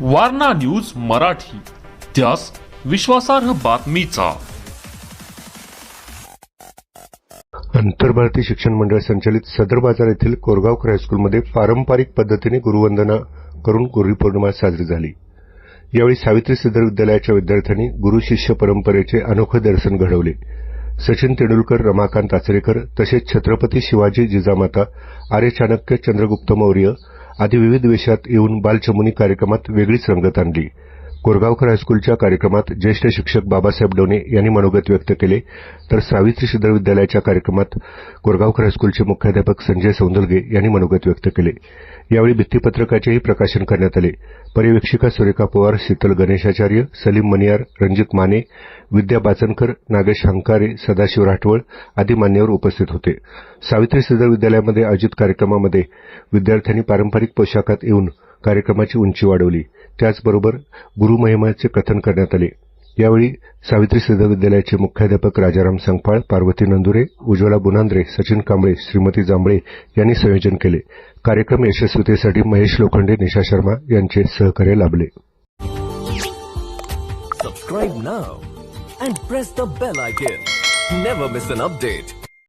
Warna news Marathi, त्यास विश्वासार्ह बातमीचा. आंतरभारतीय शिक्षण मंडळ संचालित सदर बाजार येथील कोरगावकर हायस्कूलमध्ये पारंपरिक पद्धतीने गुरुवंदना करून गुरुपौर्णिमा साजरी झाली. यावेळी सावित्री सिद्धर विद्यालयाच्या विद्यार्थ्यांनी गुरु शिष्य परंपरेचे अनोखे दर्शन घडवले. सचिन तेंडुलकर, रमाकांत आचरेकर तसेच छत्रपती शिवाजी जिजामाता, आर्य चाणक्य, चंद्रगुप्त मौर्य आदी विविध विषयात येऊन बालचमुनी कार्यक्रमात वेगळीच रंगत आणली. कोरगावकर हायस्कूलच्या कार्यक्रमात ज्येष्ठ शिक्षक बाबासाहेब डोने यांनी मनोगत व्यक्त केले, तर सावित्री सिद्धर विद्यालयाच्या कार्यक्रमात कोरगावकर हायस्कूलचे मुख्याध्यापक संजय सौंदलगे यांनी मनोगत व्यक्त केले. यावेळी भित्तीपत्रकाचेही प्रकाशन करण्यात आले. पर्यवेक्षिका सुरेखा पवार, शीतल गणेशाचार्य, सलीम मनियार, रणजित माने, विद्या बाचनकर, नागेश हंकारे, सदाशिव राठवळ आदी मान्यवर उपस्थित होते. सावित्री सिद्धर विद्यालयामध्ये आयोजित कार्यक्रमामध्ये विद्यार्थ्यांनी पारंपरिक पोशाखात येऊन कार्यक्रमाची उंची वाढवली. त्याचबरोबर गुरुमहिमाचे कथन करण्यात आले. यावेळी सावित्री सिद्धर विद्यालयाचे मुख्याध्यापक राजाराम संगपाळ, पार्वती नंदुरे, उज्ज्वला बुनांद्रे, सचिन कांबळे, श्रीमती जांभळे यांनी संयोजन केले. कार्यक्रम यशस्वीतेसाठी महेश लोखंडे, निशा शर्मा यांचे सहकार्य लाभले. Subscribe now and press the bell icon. Never miss an update.